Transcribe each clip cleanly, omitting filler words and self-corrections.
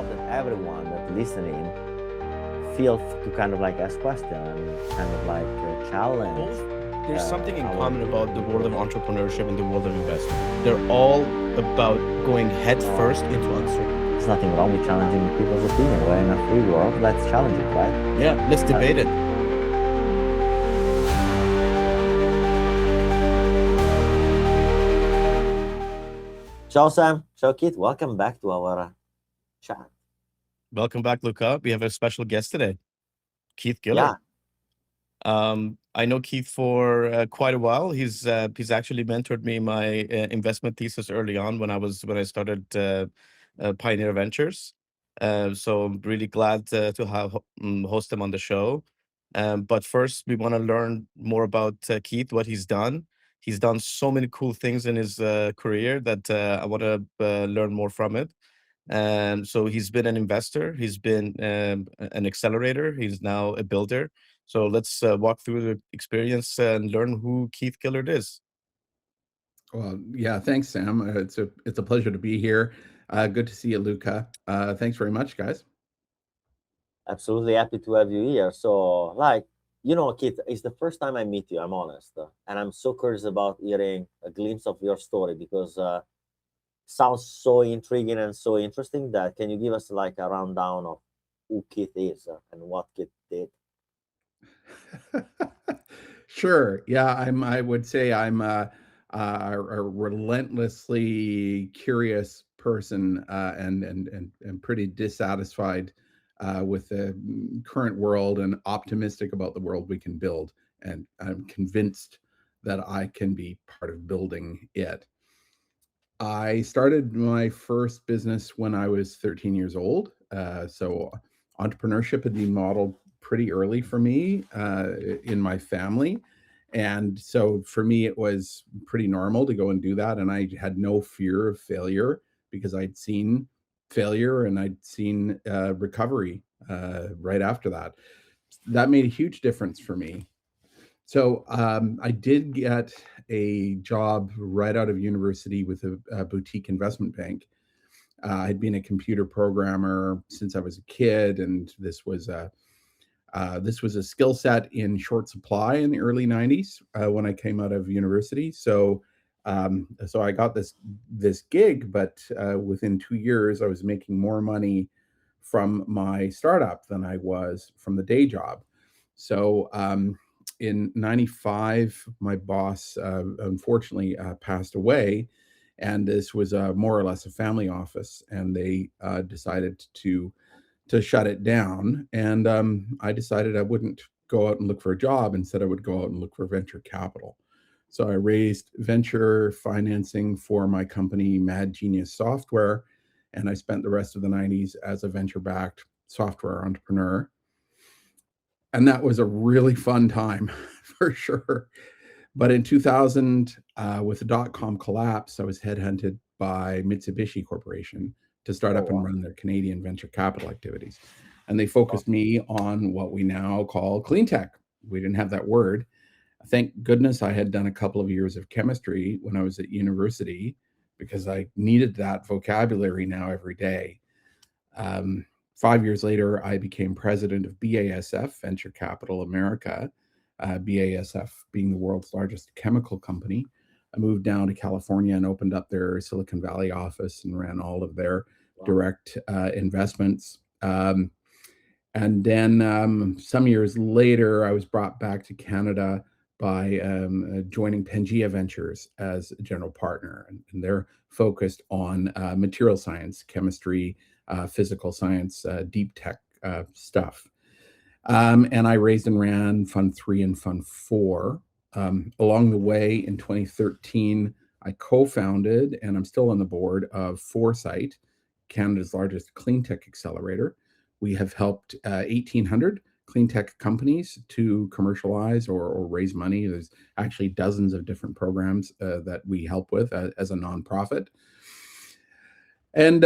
that everyone that listening feel to kind of like ask question and kind of like challenge There's something in our common about the world of entrepreneurship and the world of investment. They're all about going head first into uncertainty. There's nothing wrong with challenging people's opinion. We're in a free world. Let's challenge it, right? Yeah, let's debate it. Ciao, Sam. Ciao, Keith. Welcome back to our chat. Welcome back, Luca. We have a special guest today, Keith Gillard. I know Keith for quite a while. He's actually mentored me in my investment thesis early on when I started Pioneer Ventures. So I'm really glad to host him on the show. But first, we want to learn more about Keith, what he's done. He's done so many cool things in his career that I want to learn more from it. So he's been an investor. He's been an accelerator. He's now a builder. So let's walk through the experience and learn who Keith Gillard is. Well, yeah, thanks, Sam. It's a pleasure to be here. Good to see you, Luca. Thanks very much, guys. Absolutely happy to have you here. So, Keith, it's the first time I meet you, I'm honest. And I'm so curious about hearing a glimpse of your story because sounds so intriguing and so interesting that can you give us like a rundown of who Keith is and what Keith did? Sure. Yeah, I would say I'm a relentlessly curious person and pretty dissatisfied with the current world and optimistic about the world we can build. And I'm convinced that I can be part of building it. I started my first business when I was 13 years old. So entrepreneurship had been modeled pretty early for me in my family. And so for me, it was pretty normal to go and do that. And I had no fear of failure because I'd seen failure and I'd seen recovery right after that. That made a huge difference for me. So I did get a job right out of university with a boutique investment bank. I'd been a computer programmer since I was a kid, and this was a skill set in short supply in the early '90s when I came out of university. So I got this gig, but within 2 years, I was making more money from my startup than I was from the day job. So in '95, my boss unfortunately passed away, and this was more or less a family office, and they decided to shut it down. And I decided I wouldn't go out and look for a job. Instead, I would go out and look for venture capital. So I raised venture financing for my company, Mad Genius Software, and I spent the rest of the '90s as a venture-backed software entrepreneur. And that was a really fun time for sure. But in 2000, with the dot-com collapse, I was headhunted by Mitsubishi Corporation to start up and run their Canadian venture capital activities. And they focused me on what we now call clean tech. We didn't have that word. Thank goodness I had done a couple of years of chemistry when I was at university because I needed that vocabulary now every day. 5 years later, I became president of BASF, Venture Capital America, BASF being the world's largest chemical company. I moved down to California and opened up their Silicon Valley office and ran all of their direct investments. And then some years later, I was brought back to Canada by joining Pangea Ventures as a general partner. And they're focused on material science, chemistry, physical science, deep tech stuff. And I raised and ran Fund 3 and Fund 4. Along the way, in 2013, I co-founded, and I'm still on the board of Foresight, Canada's largest clean tech accelerator. We have helped 1,800 clean tech companies to commercialize or raise money. There's actually dozens of different programs that we help with as a nonprofit. And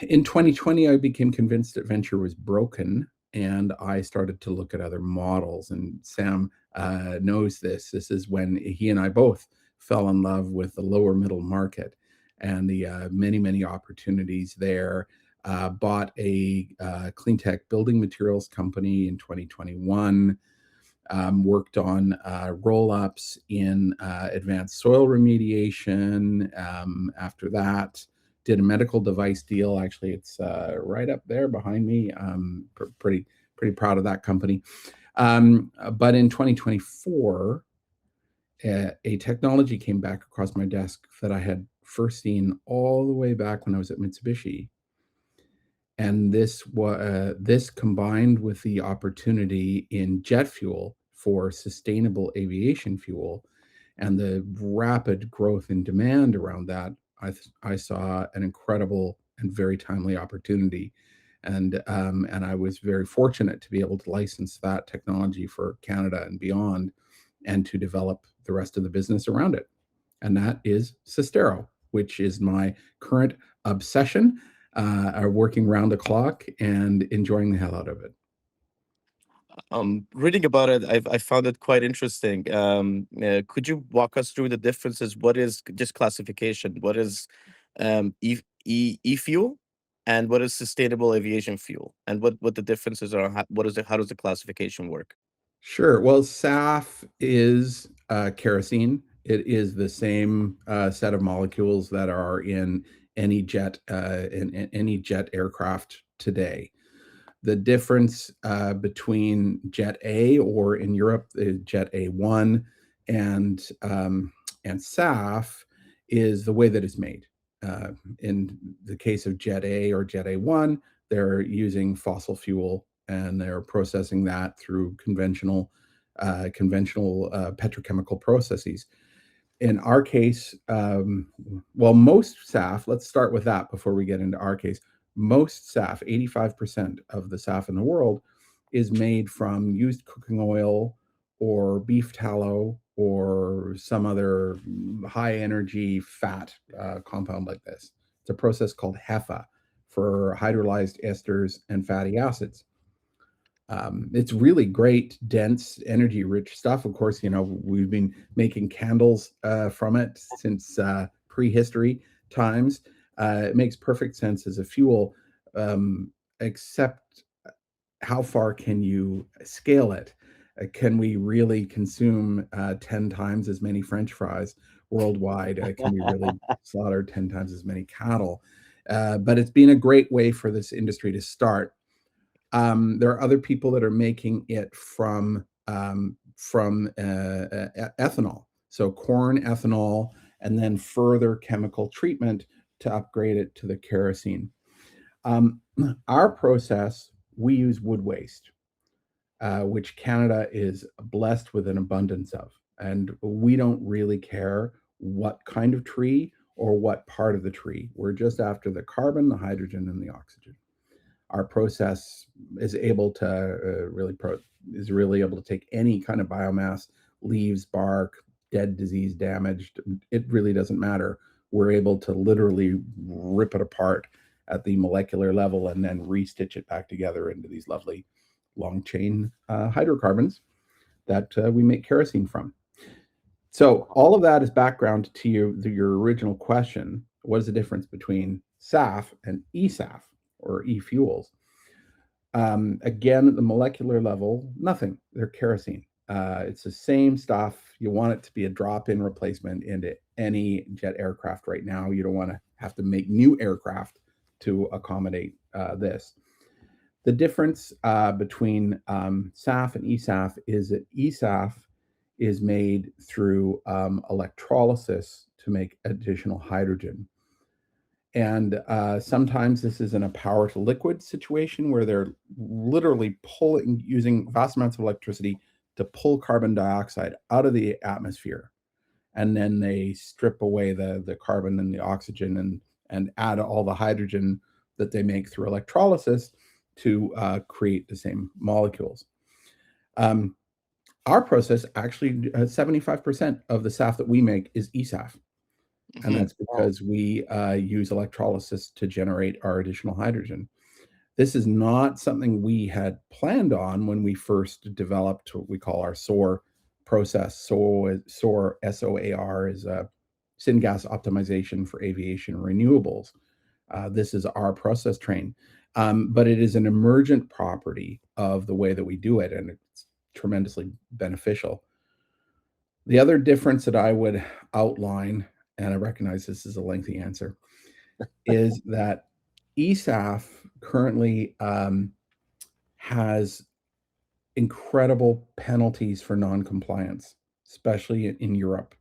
in 2020, I became convinced that venture was broken, and I started to look at other models. And Sam knows this. This is when he and I both fell in love with the lower middle market and the many, many opportunities there. bought a clean tech building materials company in 2021, worked on roll-ups in advanced soil remediation. After that, did a medical device deal. Actually, it's right up there behind me. Pretty proud of that company. But in 2024, a technology came back across my desk that I had first seen all the way back when I was at Mitsubishi. And this combined with the opportunity in jet fuel for sustainable aviation fuel and the rapid growth in demand around that, I saw an incredible and very timely opportunity. And I was very fortunate to be able to license that technology for Canada and beyond, and to develop the rest of the business around it. And that is SUSTAERO, which is my current obsession, working round the clock and enjoying the hell out of it. Reading about it, I found it quite interesting. Could you walk us through the differences? What is just classification? What is e-fuel, and what is sustainable aviation fuel, and what the differences are? How does the classification work? Sure. Well, SAF is kerosene. It is the same set of molecules that are in any jet aircraft today. The difference between Jet A, or in Europe, Jet A1, and SAF is the way that it's made. In the case of Jet A or Jet A1, they're using fossil fuel, and they're processing that through conventional petrochemical processes. In our case, most SAF, let's start with that before we get into our case. Most SAF, 85% of the SAF in the world, is made from used cooking oil or beef tallow or some other high energy fat compound like this. It's a process called HEFA, for hydrolyzed esters and fatty acids. It's really great, dense, energy rich stuff. Of course, we've been making candles from it since prehistory times. It makes perfect sense as a fuel, except how far can you scale it? Can we really consume 10 times as many French fries worldwide? Can we really slaughter 10 times as many cattle? But it's been a great way for this industry to start. There are other people that are making it from ethanol, so corn ethanol, and then further chemical treatment to upgrade it to the kerosene. Our process, we use wood waste, which Canada is blessed with an abundance of, and we don't really care what kind of tree or what part of the tree. We're just after the carbon, the hydrogen, and the oxygen. Our process is able to really able to take any kind of biomass, leaves, bark, dead, disease, damaged. It really doesn't matter. We're able to literally rip it apart at the molecular level and then restitch it back together into these lovely long chain hydrocarbons that we make kerosene from. So all of that is background to your original question. What is the difference between SAF and eSAF, or e-fuels? Again, at the molecular level, nothing. They're kerosene. It's the same stuff. You want it to be a drop-in replacement into any jet aircraft right now. You don't want to have to make new aircraft to accommodate this. The difference between SAF and eSAF is that eSAF is made through electrolysis to make additional hydrogen. And sometimes this is in a power to liquid situation where they're literally using vast amounts of electricity to pull carbon dioxide out of the atmosphere. And then they strip away the carbon and the oxygen and add all the hydrogen that they make through electrolysis to create the same molecules. Our process, actually, 75% of the SAF that we make is eSAF. And that's because we use electrolysis to generate our additional hydrogen. This is not something we had planned on when we first developed what we call our SOAR process. SOAR, S-O-A-R, is a syngas optimization for aviation renewables. This is our process train. But it is an emergent property of the way that we do it, and it's tremendously beneficial. The other difference that I would outline, and I recognize this is a lengthy answer, is that ESAF currently has incredible penalties for non-compliance, especially in Europe.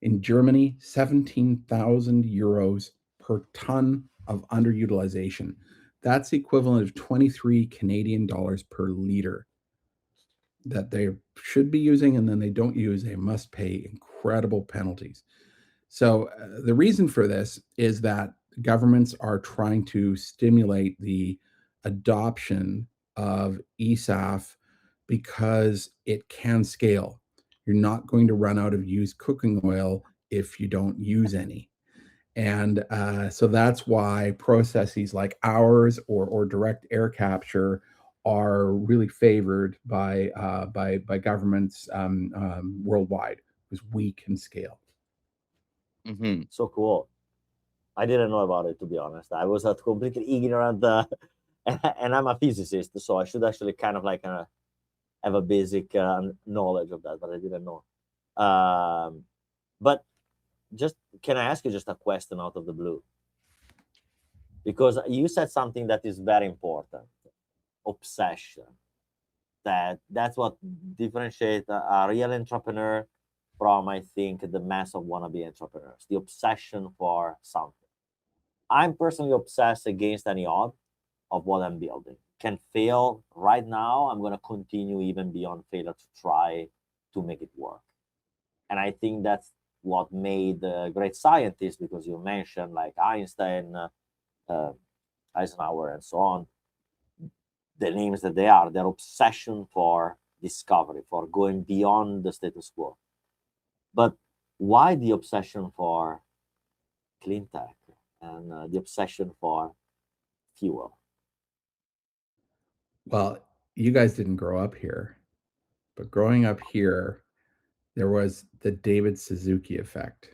In Germany, 17,000 euros per ton of underutilization. That's the equivalent of 23 Canadian dollars per liter that they should be using, and then they don't use, they must pay incredible penalties. So the reason for this is that governments are trying to stimulate the adoption of ESAF because it can scale. You're not going to run out of used cooking oil if you don't use any. And so that's why processes like ours or direct air capture are really favored by governments worldwide, because we can scale. Mm-hmm. So cool. I didn't know about it, to be honest. I was completely ignorant, and I'm a physicist, so I should actually kind of like have a basic knowledge of that, but I didn't know. But just can I ask you just a question out of the blue? Because you said something that is very important: obsession. That's what differentiates a real entrepreneur from, I think, the mass of wannabe entrepreneurs. The obsession for something. I'm personally obsessed against any odd of what I'm building. Can fail right now. I'm going to continue even beyond failure to try to make it work. And I think that's what made great scientists, because you mentioned like Einstein, Eisenhower, and so on, the names that they are, their obsession for discovery, for going beyond the status quo. But why the obsession for clean tech and the obsession for fuel? Well, you guys didn't grow up here, but growing up here, there was the David Suzuki effect.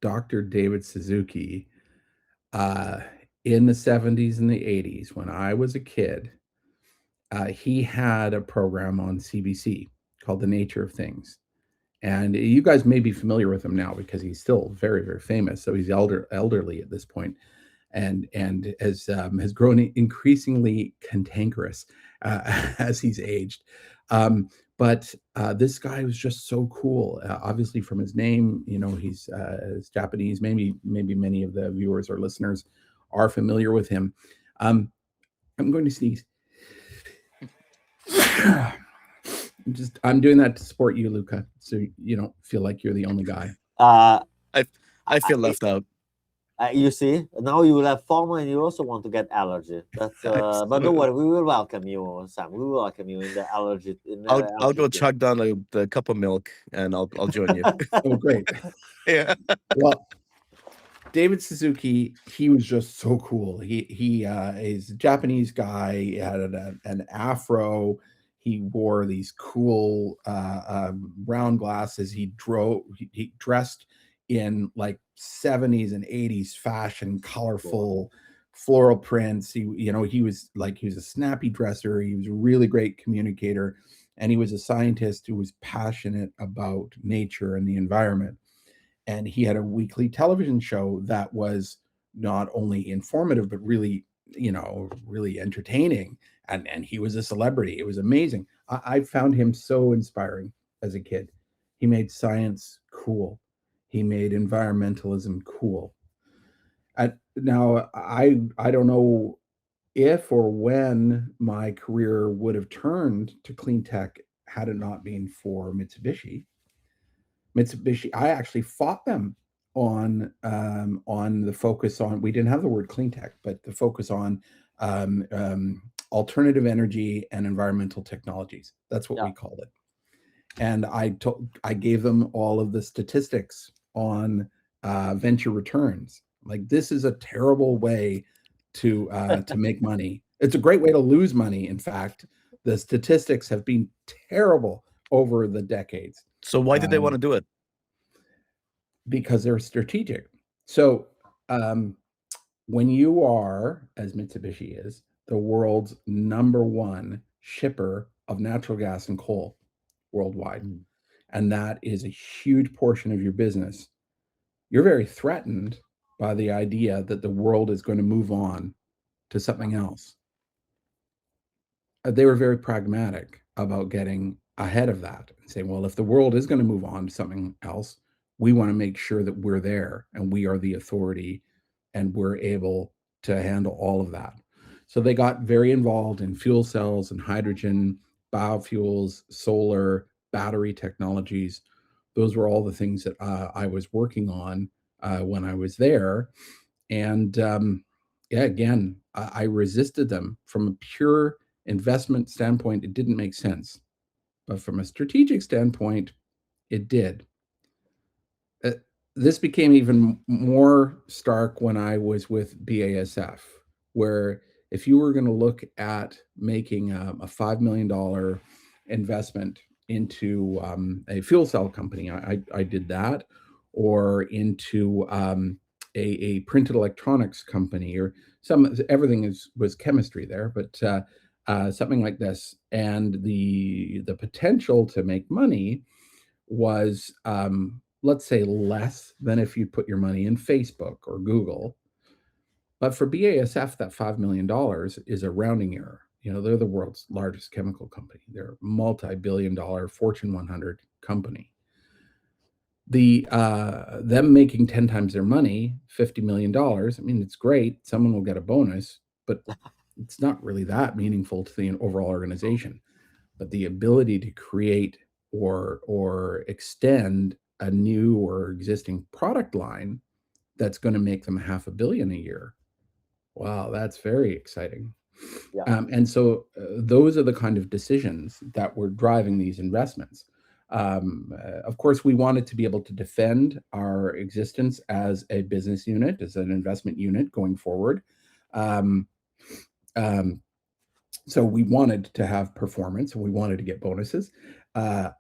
Dr. David Suzuki, in the 70s and the 80s, when I was a kid, he had a program on CBC called The Nature of Things. And you guys may be familiar with him now because he's still very, very famous. So he's elderly at this point, and has grown increasingly cantankerous as he's aged. But this guy was just so cool. Obviously, from his name, you know, he's Japanese. Maybe many of the viewers or listeners are familiar with him. I'm going to sneeze. I'm doing that to support you, Luca, so you don't feel like you're the only guy. I feel left out. You see, now you will have FOMO and you also want to get allergy. That's but don't worry, we will welcome you, Sam. We will welcome you in the allergy. I'll go chug down the cup of milk and I'll join you. Oh, great. Yeah. Well, David Suzuki, he was just so cool. He is a Japanese guy. He had an afro. He wore these cool round glasses. He dressed in like 70s and 80s fashion, colorful floral prints. He was a snappy dresser. He was a really great communicator, and he was a scientist who was passionate about nature and the environment. And he had a weekly television show that was not only informative, but really, really entertaining. And he was a celebrity. It was amazing. I found him so inspiring as a kid. He made science cool. He made environmentalism cool. Now, I don't know if or when my career would have turned to clean tech had it not been for Mitsubishi. I actually fought them on the focus on, we didn't have the word clean tech, but the focus on alternative energy and environmental technologies. That's what we called it. And I gave them all of the statistics on venture returns. Like, this is a terrible way to make money. It's a great way to lose money. In fact, the statistics have been terrible over the decades. So why did they want to do it? Because they're strategic. So when you are, as Mitsubishi is, the world's #1 shipper of natural gas and coal worldwide, Mm. and that is a huge portion of your business, you're very threatened by the idea that the world is going to move on to something else. They were very pragmatic about getting ahead of that and saying, well, if the world is going to move on to something else, we want to make sure that we're there and we are the authority and we're able to handle all of that. So they got very involved in fuel cells and hydrogen, biofuels, solar, battery technologies. Those were all the things that I was working on when I was there. And yeah, again, I resisted them from a pure investment standpoint. It didn't make sense, but from a strategic standpoint, it did. Uh, this became even more stark when I was with BASF, where if you were going to look at making a $5 million investment into a fuel cell company, I did that, or into a printed electronics company, or everything was chemistry there, but something like this, and the potential to make money was, let's say, less than if you put your money in Facebook or Google. But for BASF, that $5 million is a rounding error. You know, they're the world's largest chemical company. They're a multi-billion-dollar Fortune 100 company. Them making 10 times their money, $50 million. I mean, it's great. Someone will get a bonus, but it's not really that meaningful to the overall organization. But the ability to create or extend a new or existing product line that's going to make them $500 million a year. Wow, that's very exciting. Yeah. And so those are the kind of decisions that were driving these investments. Of course, we wanted to be able to defend our existence as a business unit, as an investment unit going forward. Um, um, so we wanted to have performance and we wanted to get bonuses. But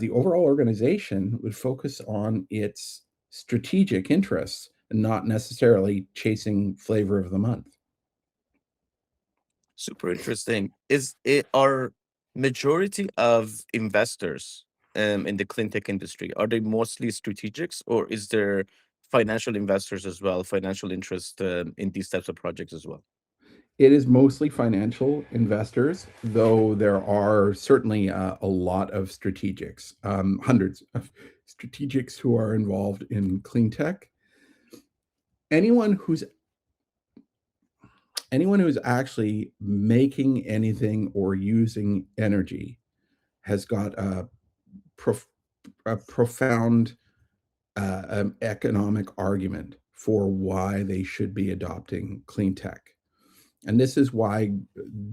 the overall organization would focus on its strategic interests and not necessarily chasing flavor of the month. Super interesting. Are majority of investors in the clean tech industry, are they mostly strategics, or is there financial investors as well, financial interest in these types of projects as well? It is mostly financial investors, though there are certainly a lot of strategics, hundreds of strategics who are involved in clean tech. Anyone who's actually making anything or using energy has got a profound economic argument for why they should be adopting clean tech. And this is why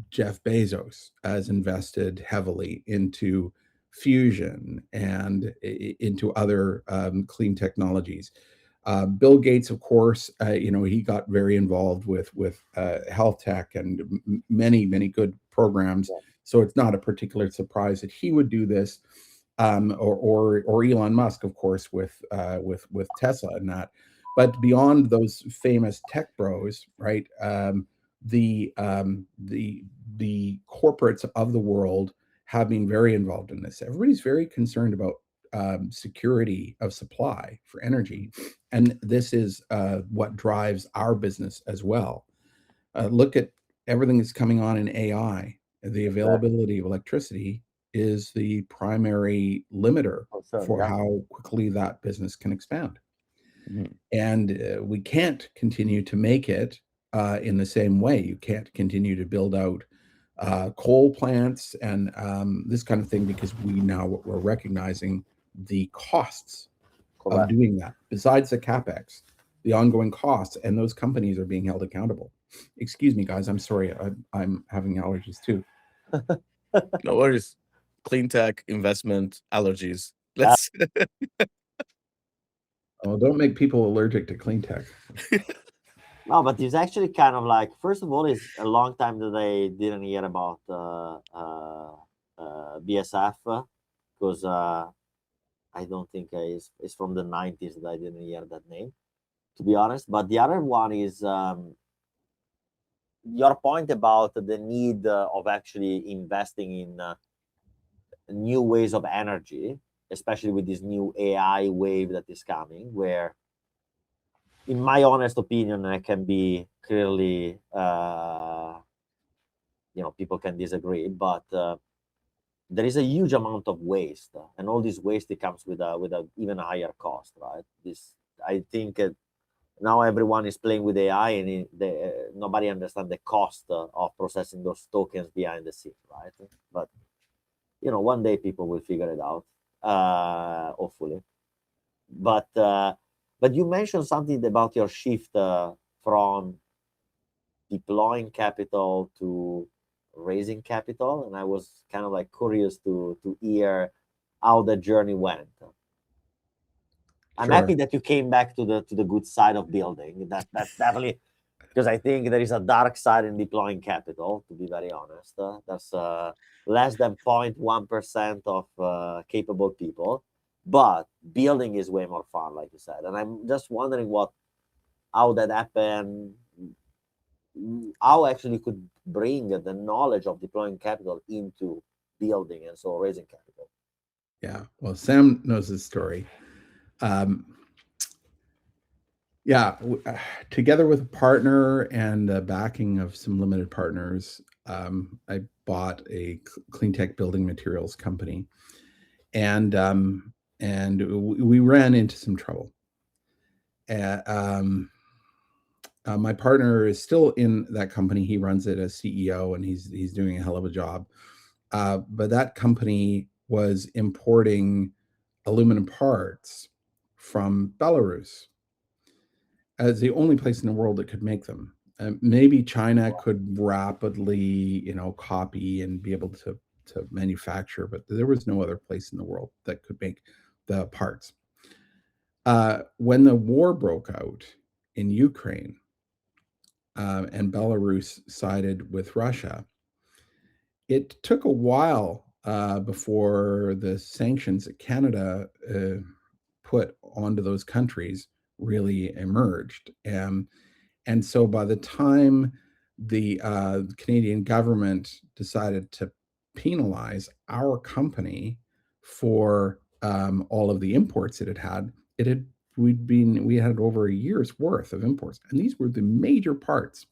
Jeff Bezos has invested heavily into fusion and into other clean technologies. Bill Gates, of course, he got very involved with health tech and many good programs. Yeah. So it's not a particular surprise that he would do this, or Elon Musk, of course, with Tesla and that. But beyond those famous tech bros, right? The corporates of the world have been very involved in this. Everybody's very concerned about security of supply for energy, and this is what drives our business as well. Look at everything that's coming on in AI. The availability of electricity is the primary limiter for Yeah. how quickly that business can expand. Mhm. And we can't continue to make it in the same way. You can't continue to build out coal plants and this kind of thing, because we're recognizing the costs of Correct. doing that. Besides the capex, the ongoing costs, and those companies are being held accountable. Excuse me, guys. I'm sorry. I'm having allergies too. No worries. Clean tech, investment, allergies. Yeah. Let's Oh, don't make people allergic to clean tech. No, but it's actually kind of like, first of all, it's a long time that I didn't hear about BSF, because I don't think it's from the 90s that I didn't hear that name. to be honest. But the other one is your point about the need of actually investing in new ways of energy, especially with this new AI wave that is coming, where, in my honest opinion, I can be clearly, people can disagree, but there is a huge amount of waste, and all this waste, it comes with a even higher cost, right? I think now everyone is playing with AI, and nobody understands the cost of processing those tokens behind the scene, right? But one day people will figure it out, hopefully. But you mentioned something about your shift from deploying capital to raising capital, and I was kind of like curious to hear how the journey went. I'm Sure. happy that you came back to the good side of building. That's definitely, because I think there is a dark side in deploying capital, to be very honest. That's less than 0.1% of capable people, but building is way more fun, like you said. And I'm just wondering how that happened, how actually could bring the knowledge of deploying capital into building, and so raising capital. Yeah. Well, Sam knows his story. Yeah, together with a partner and the backing of some limited partners, I bought a clean tech building materials company, and we ran into some trouble. My partner is still in that company. He runs it as CEO, and he's doing a hell of a job. But that company was importing aluminum parts from Belarus as the only place in the world that could make them. Maybe China could rapidly, copy and be able to manufacture, but there was no other place in the world that could make the parts. When the war broke out in Ukraine, and Belarus sided with Russia, it took a while before the sanctions that Canada put onto those countries really emerged. And so by the time the Canadian government decided to penalize our company for all of the imports it had, we had over a year's worth of imports, and these were the major parts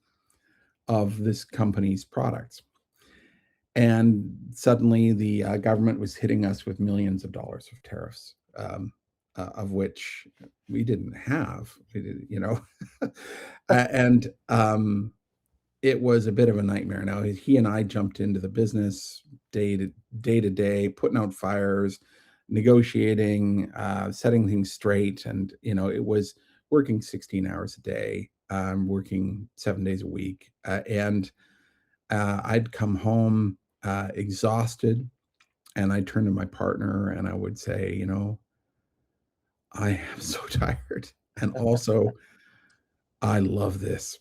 of this company's products. And suddenly the government was hitting us with millions of dollars of tariffs, of which we didn't have, and it was a bit of a nightmare. Now, he and I jumped into the business day to day, putting out fires, negotiating, setting things straight. And, it was working 16 hours a day, working 7 days a week. And I'd come home exhausted, and I'd turn to my partner and I would say, I am so tired. And also, I love this.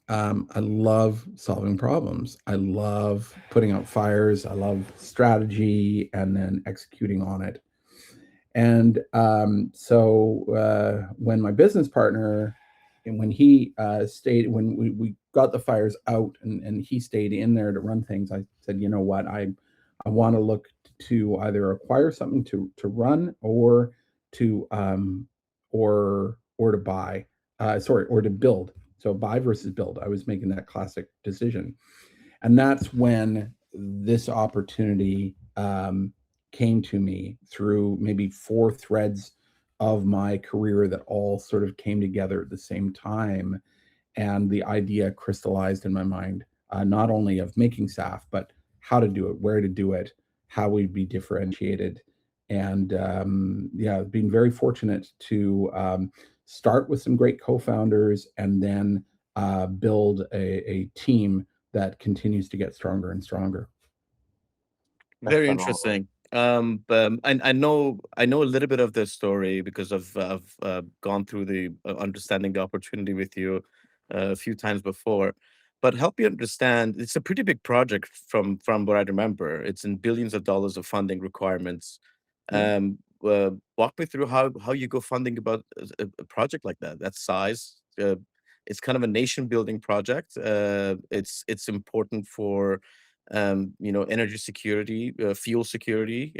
I love solving problems. I love putting out fires. I love strategy and then executing on it. And so when my business partner, and when he stayed, when we got the fires out, and he stayed in there to run things, I said, you know what, I want to look to either acquire something to run, or to or to buy, or to build. So buy versus build. I was making that classic decision. And that's when this opportunity came to me through maybe 4 threads of my career that all sort of came together at the same time. And the idea crystallized in my mind, not only of making SAF, but how to do it, where to do it, how we'd be differentiated. And being very fortunate to start with some great co-founders, and then build a team that continues to get stronger and stronger. Very interesting. I know a little bit of the story because I've gone through the understanding the opportunity with you a few times before. But help me understand, it's a pretty big project from what I remember. It's in billions of dollars of funding requirements. Yeah. walk me through how you go funding about a project like that size. It's kind of a nation building project. It's important for energy security, fuel security,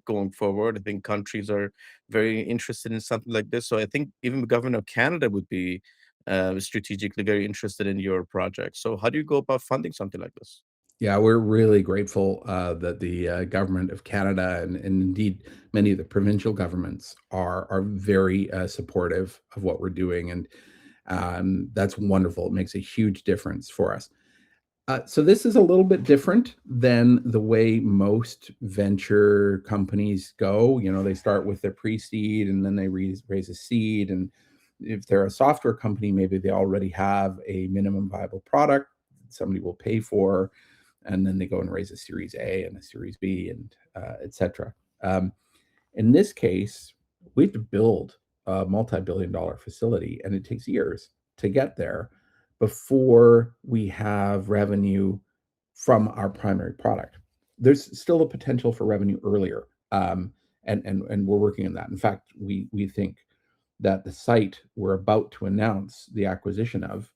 going forward. I think countries are very interested in something like this. So I think even the government of Canada would be strategically very interested in your project. So how do you go about funding something like this? Yeah, we're really grateful that the government of Canada and indeed many of the provincial governments are very supportive of what we're doing, and that's wonderful. It makes a huge difference for us. So this is a little bit different than the way most venture companies go. They start with their pre-seed and then they raise a seed. And if they're a software company, maybe they already have a minimum viable product somebody will pay for, and then they go and raise a Series A and a Series B, and etc. In this case, we have to build a multi-billion-dollar facility, and it takes years to get there before we have revenue from our primary product. There's still a potential for revenue earlier, and we're working on that. In fact, we think that the site we're about to announce the acquisition of,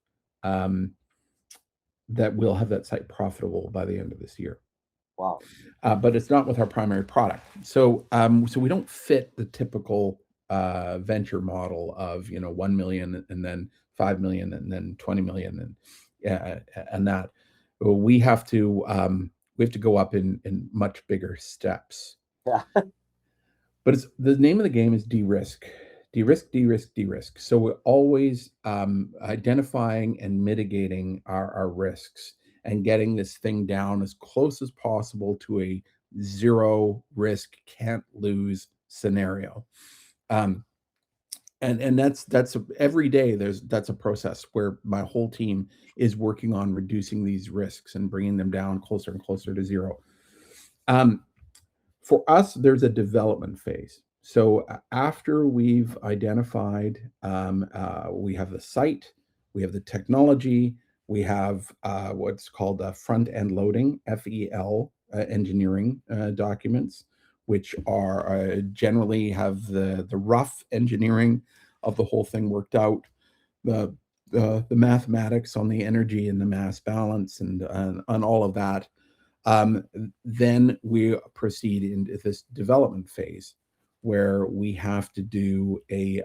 that we'll have that site profitable by the end of this year. Wow. But it's not with our primary product. So we don't fit the typical venture model of 1 million and then 5 million and then 20 million and that. We have to go up in much bigger steps. Yeah. But the name of the game is de-risk. De-risk. So we're always identifying and mitigating our risks and getting this thing down as close as possible to a zero risk, can't lose scenario. And that's every day that's a process where my whole team is working on reducing these risks and bringing them down closer and closer to zero. For us, there's a development phase. So after we've identified, we have the site, we have the technology, we have what's called front-end loading, FEL, engineering documents, which are generally have the rough engineering of the whole thing worked out, the mathematics on the energy and the mass balance and on all of that. Then we proceed into this development phase where we have to do a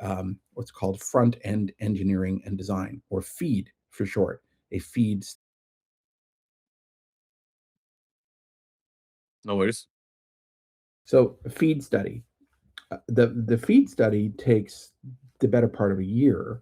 what's called front-end engineering and design, or FEED for short, a FEED. No worries. So a FEED study. The FEED study takes the better part of a year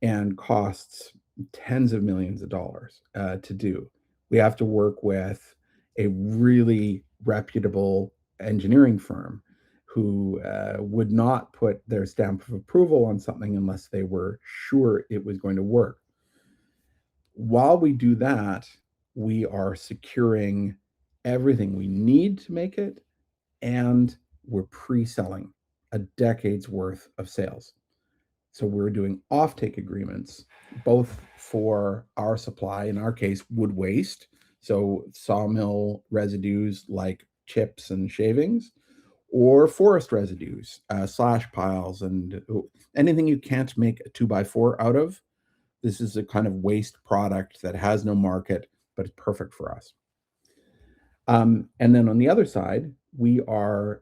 and costs tens of millions of dollars to do. We have to work with a really reputable engineering firm who would not put their stamp of approval on something unless they were sure it was going to work. While we do that, we are securing everything we need to make it, and we're pre-selling a decade's worth of sales. So we're doing offtake agreements, both for our supply, in our case, wood waste, so sawmill residues like chips and shavings, or forest residues, slash piles, and anything you can't make a 2x4 out of. This is a kind of waste product that has no market, but it's perfect for us. And then on the other side, we are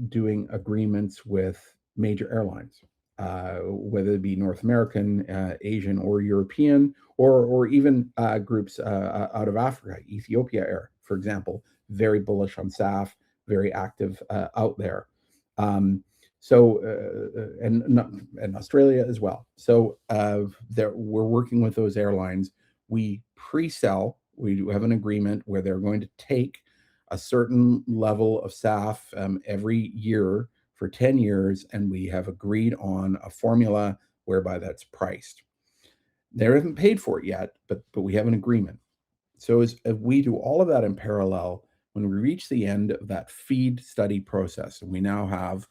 doing agreements with major airlines, whether it be North American, Asian, or European, or even groups out of Africa. Ethiopia Air, for example, very bullish on SAF, very active out there. And Australia as well. So we're working with those airlines. We pre-sell. We have an agreement where they're going to take a certain level of SAF every year for 10 years, and we have agreed on a formula whereby that's priced. They haven't paid for it yet, but we have an agreement. So as we do all of that in parallel, when we reach the end of that FEED study process, and we now have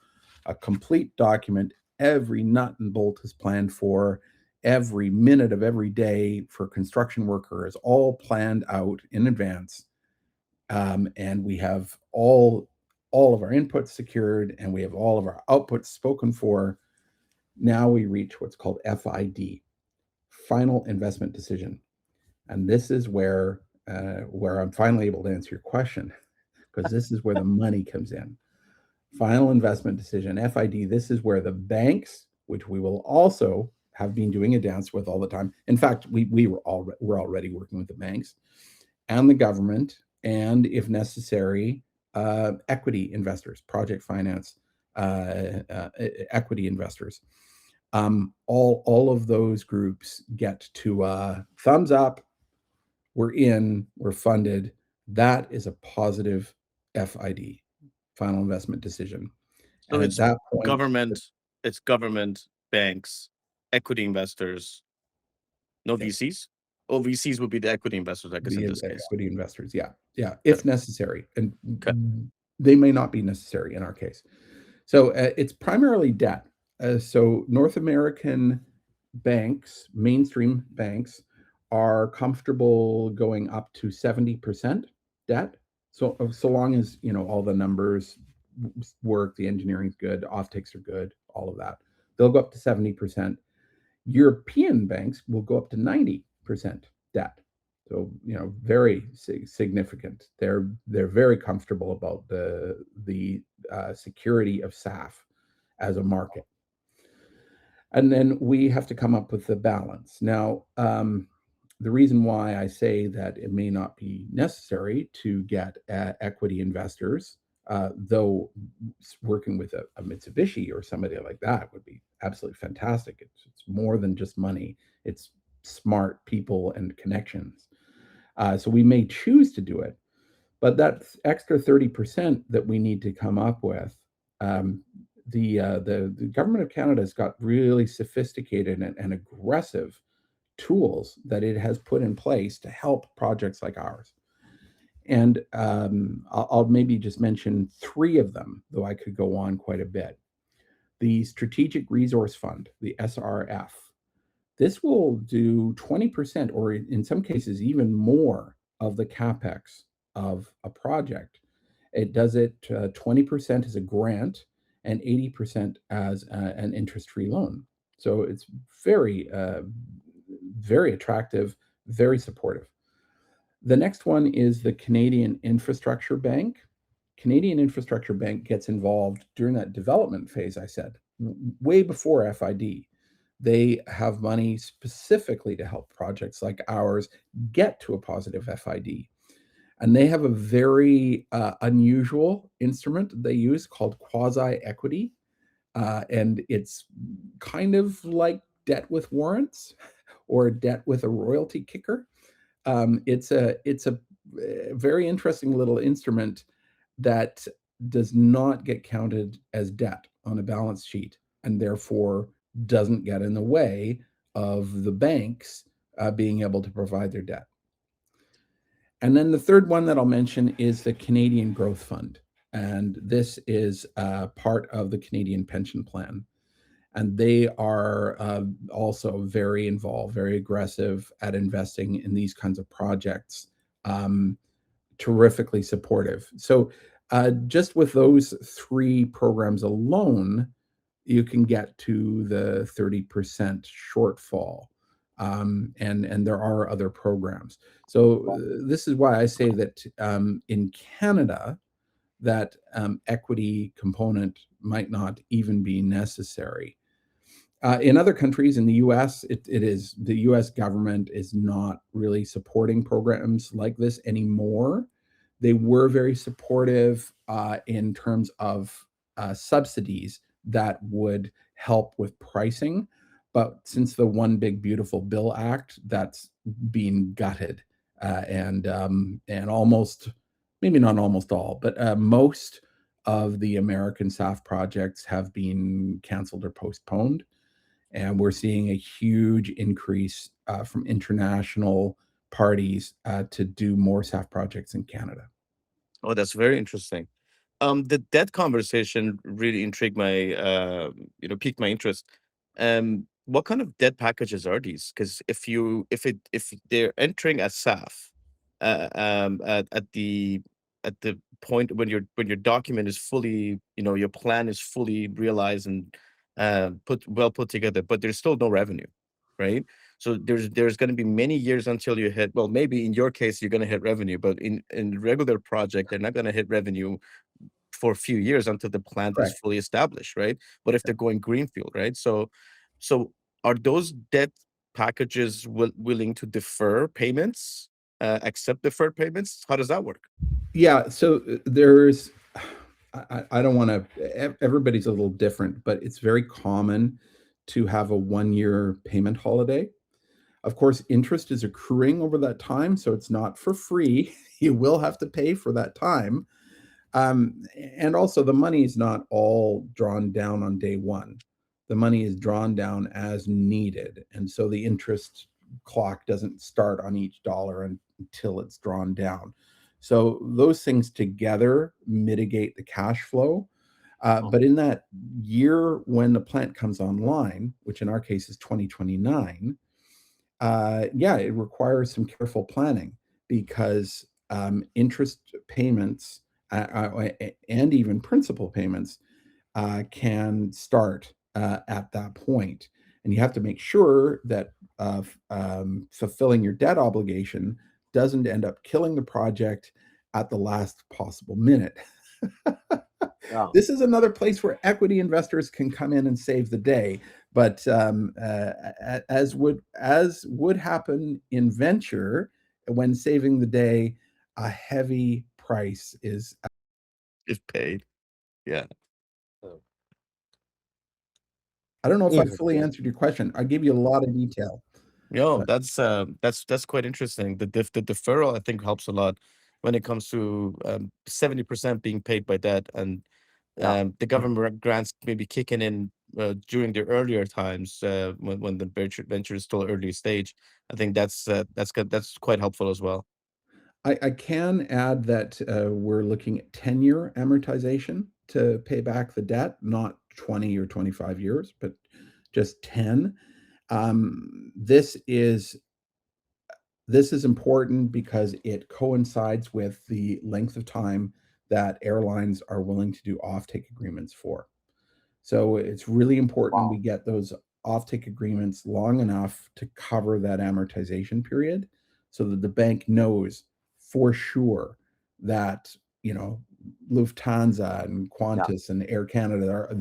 a complete document, every nut and bolt is planned for, every minute of every day for construction workers, all planned out in advance. And we have all all of our inputs secured and we have all of our outputs spoken for, now we reach what's called FID, final investment decision. And this is where I'm finally able to answer your question, because this is where the money comes in. Final investment decision, FID. This is where the banks, which we will also have been doing a dance with all the time. In fact, we're already working with the banks and the government, and if necessary, equity investors, project finance, equity investors. All of those groups get to thumbs up. We're in. We're funded. That is a positive FID, final investment decision. So And it's at that point, government, banks, equity investors, no yes, VCs. Oh, VCs would be the equity investors, I guess, in the this case. equity investors, yeah, Okay. if necessary, and Okay. they may not be necessary in our case. So it's primarily debt. So North American banks, mainstream banks, are comfortable going up to 70% debt. So long as all the numbers work, the engineering's good, offtakes are good, all of that, they'll go up to 70%. European banks will go up to 90% debt. So very significant. They're very comfortable about the security of SAF as a market. And then we have to come up with the balance. Now, the reason why I say that it may not be necessary to get equity investors, though working with a Mitsubishi or somebody like that would be absolutely fantastic. It's more than just money. It's smart people and connections. So we may choose to do it, but that extra 30% that we need to come up with, the government of Canada has got really sophisticated and aggressive tools that it has put in place to help projects like ours. And I'll maybe just mention 3 of them, though I could go on quite a bit. The Strategic Resource Fund, the SRF, this will do 20%, or in some cases even more, of the capex of a project. It does it 20% as a grant and 80% as an interest-free loan. So it's very, very attractive, very supportive. The next one is the Canadian Infrastructure Bank. Canadian Infrastructure Bank gets involved during that development phase, I said, way before FID. They have money specifically to help projects like ours get to a positive FID. And they have a very unusual instrument they use called quasi-equity. And it's kind of like debt with warrants or debt with a royalty kicker. It's a very interesting little instrument that does not get counted as debt on a balance sheet, and therefore doesn't get in the way of the banks being able to provide their debt. And then the third one that I'll mention is the Canadian Growth Fund. And this is part of the Canadian Pension Plan. And they are also very involved, very aggressive at investing in these kinds of projects, terrifically supportive. So just with those 3 programs alone, you can get to the 30% shortfall. And there are other programs. So this is why I say that in Canada, that equity component might not even be necessary. In other countries, in the US, it is. The US government is not really supporting programs like this anymore. They were very supportive in terms of subsidies that would help with pricing. But since the One Big Beautiful Bill Act, that's been gutted. And almost, maybe not almost all, but most of the American SAF projects have been canceled or postponed. And we're seeing a huge increase from international parties to do more SAF projects in Canada. Oh, that's very interesting. The debt conversation really intrigued my, piqued my interest. What kind of debt packages are these? Because if they're entering as SAF at the point when your document is fully, your plan is fully realized and put together, but there's still no revenue, right? So there's going to be many years until you hit. Well, maybe in your case you're going to hit revenue, but in regular project they're not going to hit revenue for a few years until the plant is Correct. fully established, right? But if they're going greenfield, right? So are those debt packages willing to defer payments, accept deferred payments? How does that work? Yeah, so there's, I don't want to, everybody's a little different, but it's very common to have a 1-year payment holiday. Of course, interest is accruing over that time, so it's not for free. You will have to pay for that time. And also, the money is not all drawn down on day one. The money is drawn down as needed. And so the interest clock doesn't start on each dollar until it's drawn down. So those things together mitigate the cash flow. But in that year when the plant comes online, which in our case is 2029, yeah, it requires some careful planning because interest payments and even principal payments can start at that point. And you have to make sure that fulfilling your debt obligation doesn't end up killing the project at the last possible minute. Yeah. This is another place where equity investors can come in and save the day. But as would happen in venture, when saving the day, a heavy price is Paid. Yeah. I don't know if I fully Interesting. answered your question. I gave you a lot of detail. No, But that's quite interesting. The deferral I think helps a lot when it comes to 70% being paid by debt, and Yeah. the government grants maybe kicking in during the earlier times when the venture is still early stage. I think that's that's quite helpful as well. I can add that we're looking at 10-year amortization to pay back the debt, not 20 or 25 years, but just 10. This is important because it coincides with the length of time that airlines are willing to do offtake agreements for. So it's really important we get those offtake agreements long enough to cover that amortization period so that the bank knows for sure that, Lufthansa and Qantas and Air Canada are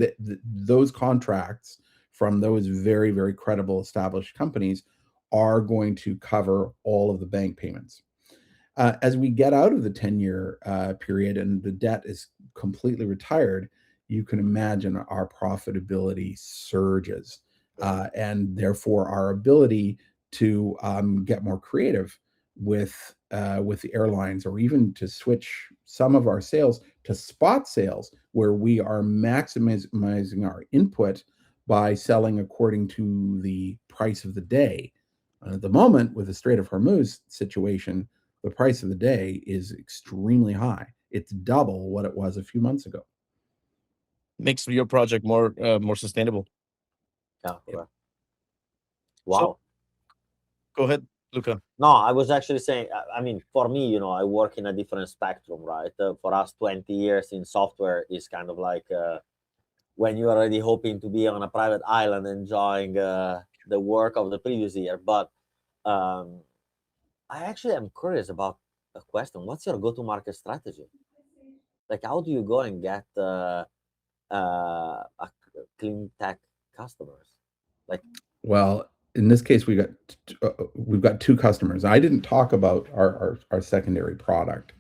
those contracts from those very, very credible established companies are going to cover all of the bank payments. As we get out of the 10-year period and the debt is completely retired, you can imagine our profitability surges, and therefore our ability to get more creative with the airlines, or even to switch some of our sales to spot sales, where we are maximizing our input by selling according to the price of the day. At the moment, with the Strait of Hormuz situation, the price of the day is extremely high. It's double what it was a few months ago. Makes your project more sustainable. Yeah. Yeah. Wow. So, go ahead, Luca. No, I was actually saying, I mean, for me, I work in a different spectrum, right? For us, 20 years in software is kind of like when you're already hoping to be on a private island enjoying the work of the previous year. But I actually am curious about a question. What's your go-to-market strategy? Like, how do you go and get clean tech customers? Like, Well, in this case, we've got two customers. I didn't talk about our secondary product.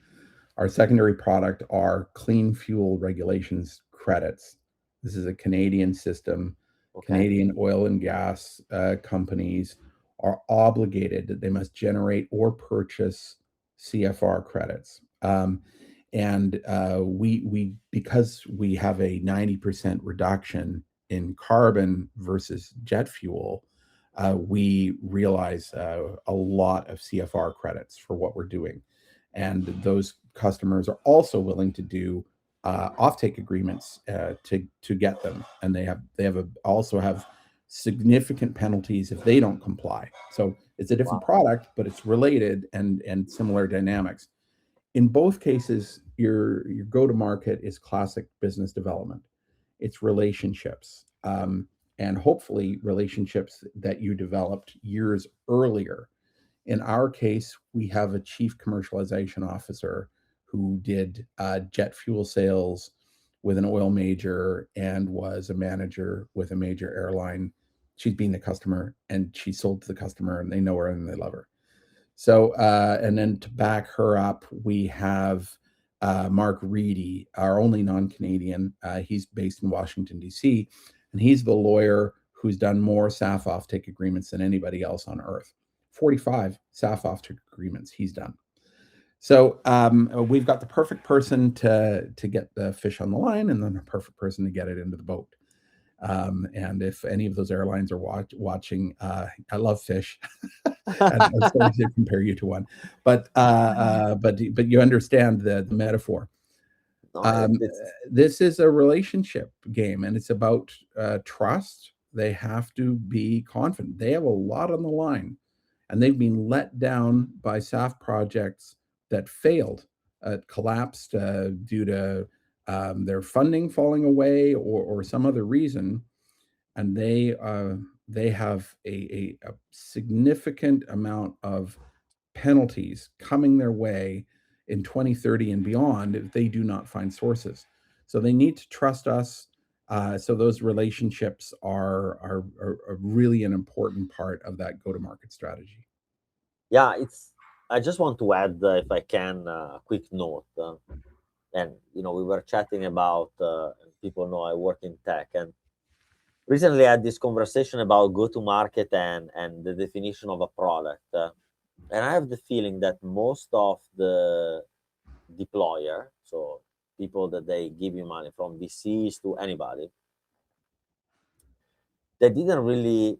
Our secondary product are clean fuel regulations credits. This is a Canadian system. okay, Canadian oil and gas companies are obligated that they must generate or purchase CFR credits. And we because we have a 90% reduction in carbon versus jet fuel, we realize a lot of CFR credits for what we're doing. And those customers are also willing to do offtake agreements to get them, and also have significant penalties if they don't comply. So it's a different product, but it's related and similar dynamics. in both cases, your go-to-market is classic business development. It's relationships, and hopefully relationships that you developed years earlier. In our case, we have a chief commercialization officer who did jet fuel sales with an oil major and was a manager with a major airline. She's been the customer and she sold to the customer, and they know her and they love her. So, and then to back her up, we have Mark Reedy, our only non-Canadian. He's based in Washington, D.C., and he's the lawyer who's done more SAF offtake agreements than anybody else on earth. 45 SAF offtake agreements he's done. So we've got the perfect person to get the fish on the line, and then the perfect person to get it into the boat. And if any of those airlines are watching, I love fish. And I'm sorry to compare you to one, but you understand the metaphor. This is a relationship game, and it's about trust. They have to be confident. They have a lot on the line, and they've been let down by SAF projects that failed, collapsed due to their funding falling away or some other reason, and they have a significant amount of penalties coming their way in 2030 and beyond if they do not find sources. So they need to trust us. So those relationships are really an important part of that go-to-market strategy. Yeah, I just want to add, if I can, a quick note. And we were chatting about, people know I work in tech, and recently I had this conversation about go-to-market and the definition of a product. And I have the feeling that most of the deployer, so people that they give you money, from VCs to anybody, they didn't really,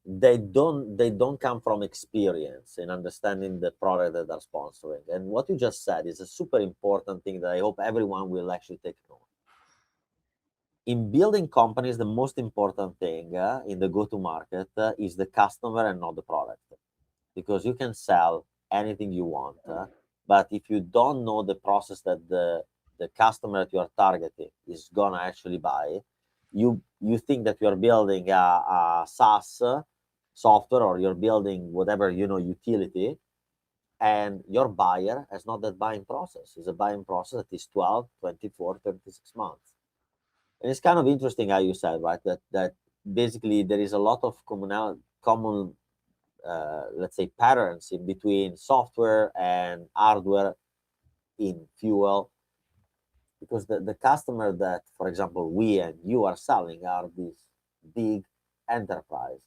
they don't come from experience in understanding the product that they're sponsoring. And what you just said is a super important thing that I hope everyone will actually take note. In building companies, the most important thing in the go-to-market is the customer and not the product, because you can sell anything you want, but if you don't know the process that the customer that you are targeting is gonna actually buy, you think that you're building a SaaS software, or you're building whatever utility, and your buyer has not that buying process. It's a buying process that is 12, 24, 36 months. And it's kind of interesting how you said, right, that basically there is a lot of common let's say patterns in between software and hardware in fuel, because the customer that, for example, we and you are selling are these big enterprise.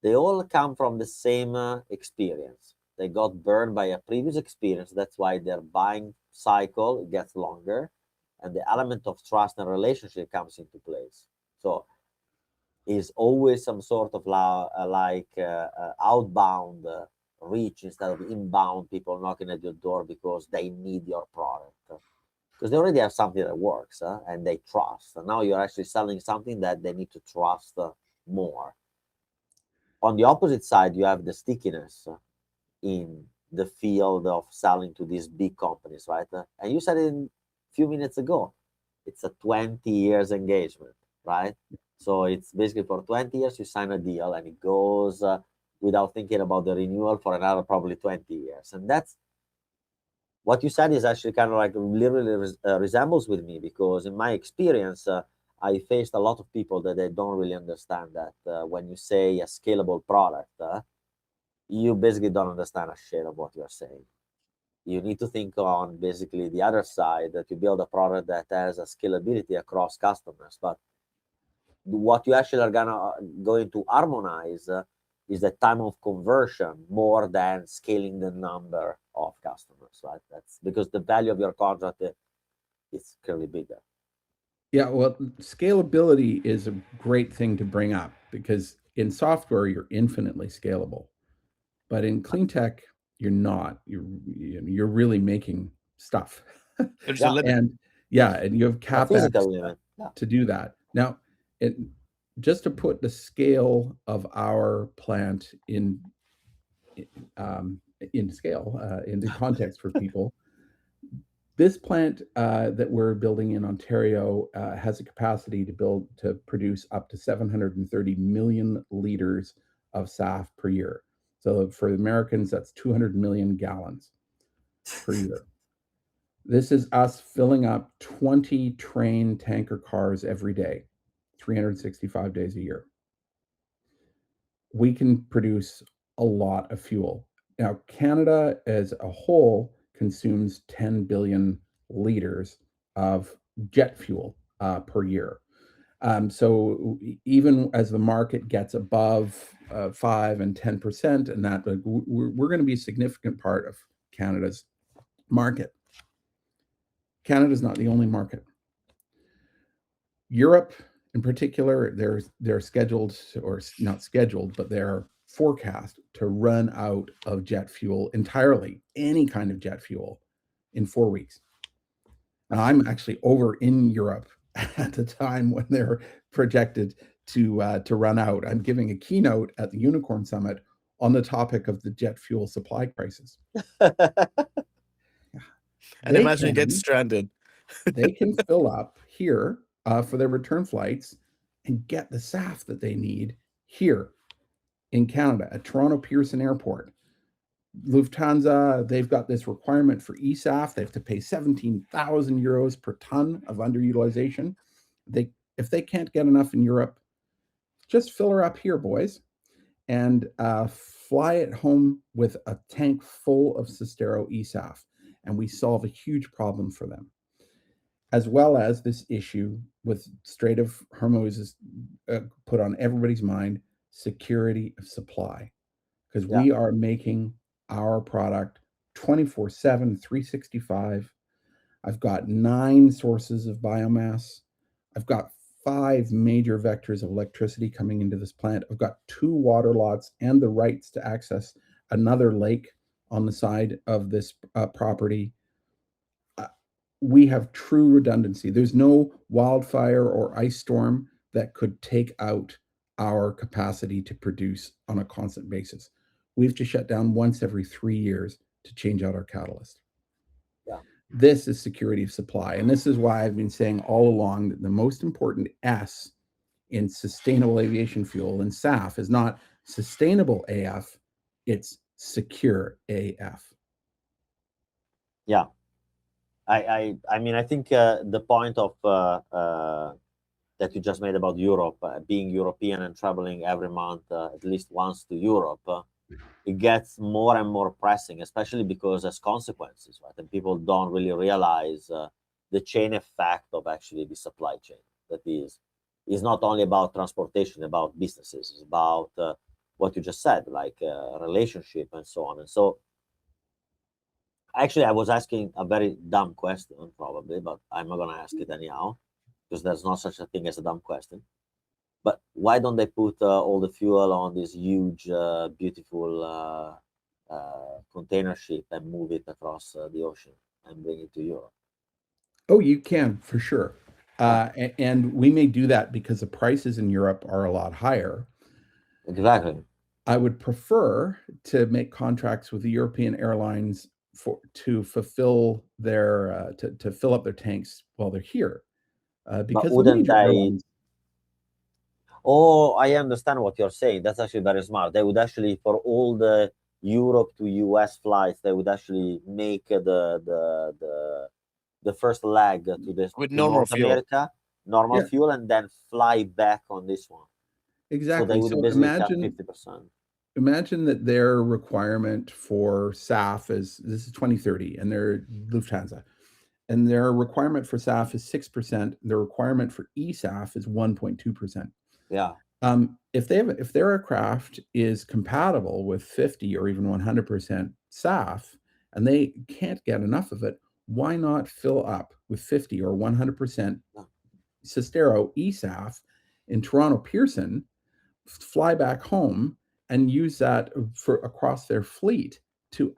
They all come from the same experience. They got burned by a previous experience. That's why their buying cycle gets longer, and the element of trust and relationship comes into place. So is always some sort of outbound reach instead of inbound people knocking at your door because they need your product, because they already have something that works and they trust, and now you're actually selling something that they need to trust more. On the opposite side, you have the stickiness in the field of selling to these big companies, right? And you said it a few minutes ago, it's a 20 years engagement, right? So it's basically for 20 years you sign a deal, and it goes without thinking about the renewal for another probably 20 years. And that's what you said is actually kind of like literally resembles with me, because in my experience, I faced a lot of people that they don't really understand that when you say a scalable product, you basically don't understand a shit of what you're saying. You need to think on basically the other side, that you build a product that has a scalability across customers. But what you actually are going to harmonize is the time of conversion more than scaling the number of customers, right? That's because the value of your contract is clearly bigger. Yeah, well, scalability is a great thing to bring up, because in software you're infinitely scalable, but in clean tech you're not. You're really making stuff. There's a limit. And and you have CapEx to do that. Now, just to put the scale of our plant into context for people, This plant that we're building in Ontario has a capacity to produce up to 730 million liters of SAF per year. So for Americans, that's 200 million gallons per year. This is us filling up 20 train tanker cars every day, 365 days a year. We can produce a lot of fuel. Now, Canada as a whole consumes 10 billion liters of jet fuel per year. So even as the market gets above 5 and 10%, and that we're going to be a significant part of Canada's market. Canada's not the only market. Europe, in particular, they're scheduled, or not scheduled, but they're forecast to run out of jet fuel entirely, any kind of jet fuel, in 4 weeks. Now, I'm actually over in Europe at the time when they're projected to run out. I'm giving a keynote at the Unicorn Summit on the topic of the jet fuel supply crisis. And imagine you get stranded. They can fill up here for their return flights and get the SAF that they need here in Canada at Toronto Pearson Airport. Lufthansa, they've got this requirement for eSAF. They have to pay 17,000 euros per ton of underutilization. If they can't get enough in Europe, just fill her up here, boys, and fly it home with a tank full of SUSTAERO eSAF, and we solve a huge problem for them. As well as this issue with Strait of Hormuz is put on everybody's mind, security of supply, because we are making our product 24/7, 365. I've got 9 sources of biomass. I've got 5 major vectors of electricity coming into this plant. I've got 2 water lots and the rights to access another lake on the side of this property. We have true redundancy. There's no wildfire or ice storm that could take out our capacity to produce on a constant basis. We have to shut down once every 3 years to change out our catalyst. This is security of supply. And this is why I've been saying all along that the most important S in sustainable aviation fuel and SAF is not sustainable AF, it's secure AF. Yeah. I mean, I think the point of that you just made about Europe, being European and traveling every month at least once to Europe, it gets more and more pressing, especially because there's consequences, right? And people don't really realize the chain effect of actually the supply chain. That is not only about transportation, about businesses, it's about what you just said, like relationship and so on. And so actually, I was asking a very dumb question, probably, but I'm not going to ask it anyhow, because there's not such a thing as a dumb question. But why don't they put all the fuel on this huge, beautiful container ship and move it across the ocean and bring it to Europe? Oh, you can, for sure. And we may do that because the prices in Europe are a lot higher. Exactly. I would prefer to make contracts with the European airlines to fulfill their to fill up their tanks while they're here, because the major airlines. Oh, I understand what you're saying. That's actually very smart. They would actually, for all the Europe to US flights, they would actually make the first leg to this with to normal North fuel. America, normal fuel, and then fly back on this one. Exactly. So they would basically cut 50%. Imagine that their requirement for SAF is, this is 2030, and they're Lufthansa, and their requirement for SAF is 6%. Their requirement for eSAF is 1.2%. Yeah. If their aircraft is compatible with 50 or even 100% SAF, and they can't get enough of it, why not fill up with 50 or 100% SUSTAERO eSAF in Toronto Pearson, fly back home, and use that for across their fleet to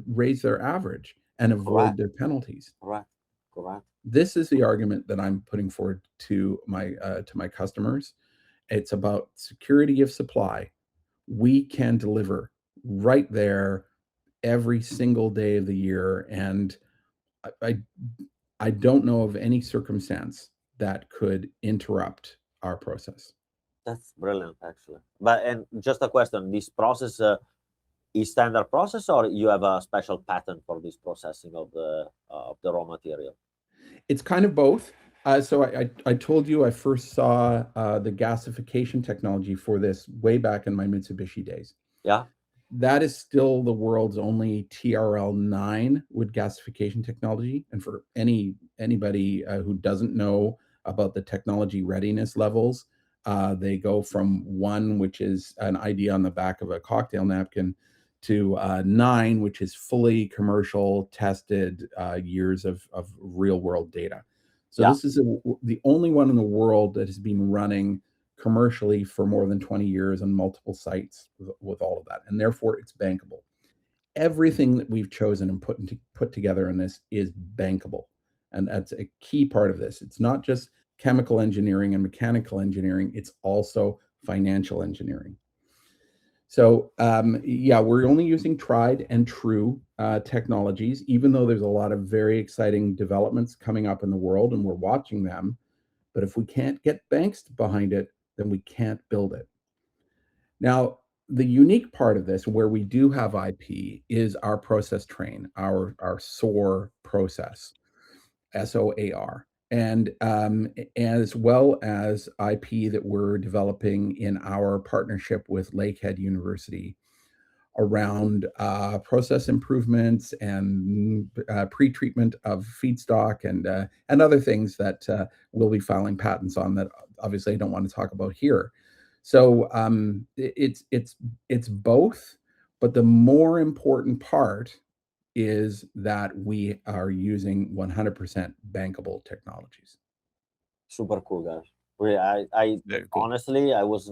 raise their average and avoid their penalties. Correct. This is the argument that I'm putting forward to my customers. It's about security of supply. We can deliver right there every single day of the year, and I I don't know of any circumstance that could interrupt our process. That's brilliant, actually. But and just a question: this process is standard process, or you have a special pattern for this processing of the raw material? It's kind of both. So I told you I first saw the gasification technology for this way back in my Mitsubishi days. Yeah. That is still the world's only TRL9 wood gasification technology. And for anybody who doesn't know about the technology readiness levels, they go from 1, which is an idea on the back of a cocktail napkin, to 9, which is fully commercial, tested years of real world data. So Yeah. this is the only one in the world that has been running commercially for more than 20 years on multiple sites with all of that, and therefore it's bankable. Everything that we've chosen and put together in this is bankable, and that's a key part of this. It's not just chemical engineering and mechanical engineering, it's also financial engineering. So yeah, we're only using tried and true technologies, even though there's a lot of very exciting developments coming up in the world and we're watching them. But if we can't get banks behind it, then we can't build it. Now, the unique part of this, where we do have IP, is our process train, our SOAR process, SOAR, and as well as IP that we're developing in our partnership with Lakehead University around process improvements and pre-treatment of feedstock and other things that we'll be filing patents on that obviously I don't want to talk about here. So it's both, but the more important part is that we are using 100% bankable technologies. Super cool, guys. Really, I Very cool. honestly, I was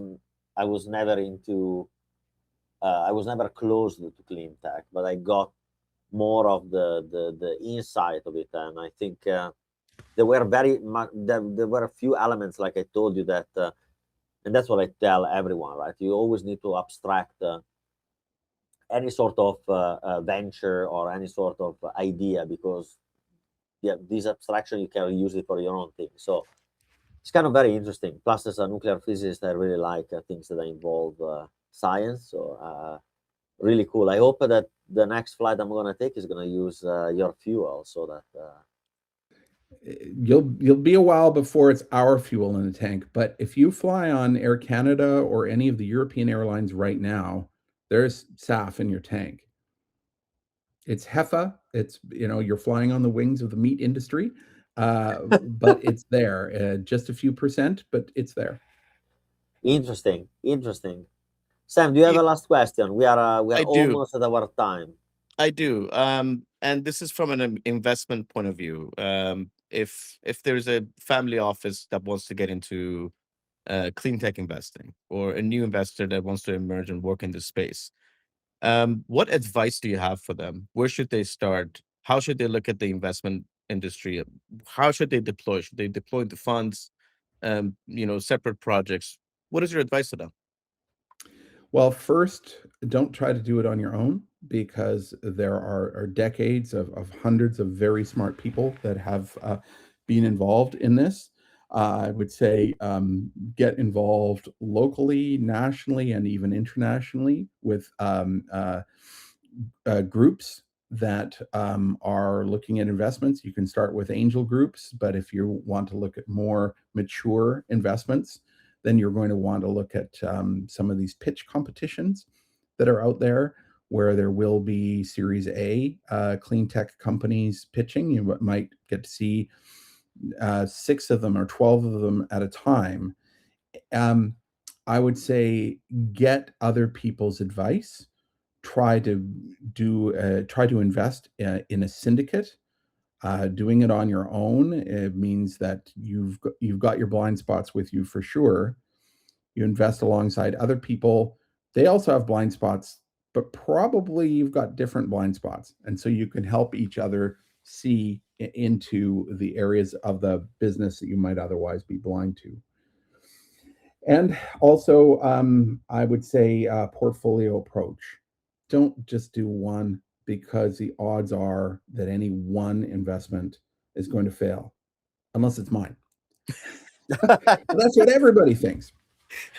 never into, I was never close to clean tech, but I got more of the insight of it, and I think there were very much there were a few elements, like I told you, that and that's what I tell everyone, right? You always need to abstract any sort of venture or any sort of idea, because yeah, this abstraction you can use it for your own thing. So it's kind of very interesting. Plus, as a nuclear physicist, I really like things that involve science. So really cool. I hope that the next flight I'm gonna take is gonna use your fuel, so that You'll be a while before it's our fuel in the tank. But if you fly on Air Canada or any of the European airlines right now, there's SAF in your tank. It's HEFA. It's, you're flying on the wings of the meat industry, but it's there. Just a few percent, but it's there. interesting, interesting. Sam, do you have Keith, a last question? We are I do. almost at our time. I do. And this is from an investment point of view. If there's a family office that wants to get into clean tech investing, or a new investor that wants to emerge and work in this space, what advice do you have for them? Where should they start? How should they look at the investment industry? How should they deploy? Should they deploy the funds? Separate projects. What is your advice to them? Well, first, don't try to do it on your own, because there are decades of hundreds of very smart people that have been involved in this. I would say get involved locally, nationally, and even internationally with groups that are looking at investments. You can start with angel groups, but if you want to look at more mature investments, then you're going to want to look at some of these pitch competitions that are out there, where there will be Series A clean tech companies pitching. You might get to see 6 of them or 12 of them at a time. I would say get other people's advice. Try to invest in a syndicate. Doing it on your own, it means that you've got your blind spots with you for sure. You invest alongside other people. They also have blind spots, but probably you've got different blind spots, and so you can help each other see into the areas of the business that you might otherwise be blind to. And also, I would say portfolio approach. Don't just do one, because the odds are that any one investment is going to fail, unless it's mine. That's what everybody thinks.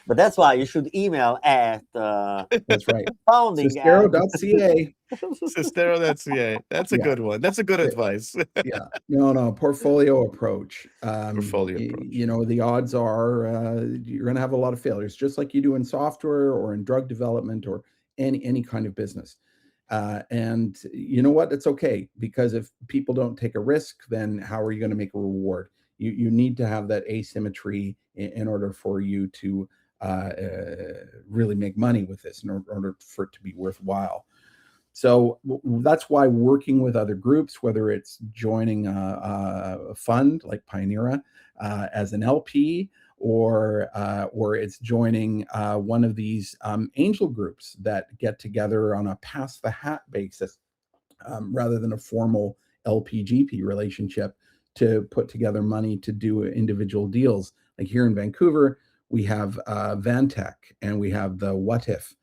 But that's why you should email at That's right. founding SUSTAERO.ca. SUSTAERO.ca. That's a good one. That's a good advice. Yeah. No, portfolio approach. Portfolio approach. You know, the odds are you're going to have a lot of failures, just like you do in software or in drug development or any kind of business. And you know what? It's okay, because if people don't take a risk, then how are you going to make a reward? You need to have that asymmetry in order for you to really make money with this, in order for it to be worthwhile. So that's why working with other groups, whether it's joining a fund like Pioneera as an LP, or it's joining one of these angel groups that get together on a pass the hat basis, rather than a formal LP-GP relationship, to put together money to do individual deals. Like here in Vancouver, we have Vantech, and we have the What If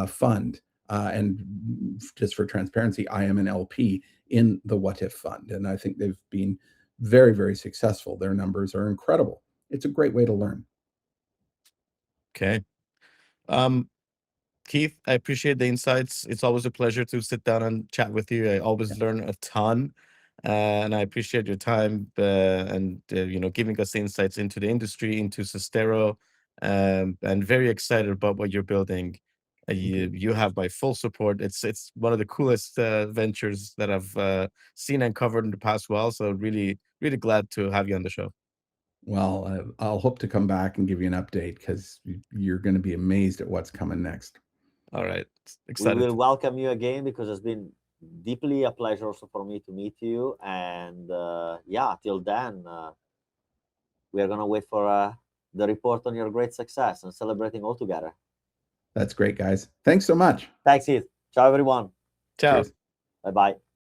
fund. And just for transparency, I am an LP in the What If fund, and I think they've been very, very successful. Their numbers are incredible. It's a great way to learn. Okay. Keith, I appreciate the insights. It's always a pleasure to sit down and chat with you. I always learn a ton, and I appreciate your time and giving us insights into the industry, into SUSTAERO, and very excited about what you're building. You have my full support. It's one of the coolest ventures that I've seen and covered in the past while. So really, really glad to have you on the show. Well, I'll hope to come back and give you an update, because you're going to be amazed at what's coming next. All right. We Excited. will welcome you again, because it's been deeply a pleasure also for me to meet you. And till then, we are going to wait for the report on your great success and celebrating all together. That's great, guys. Thanks so much. Thanks, Heath. Ciao, everyone. Ciao. Cheers. Bye-bye.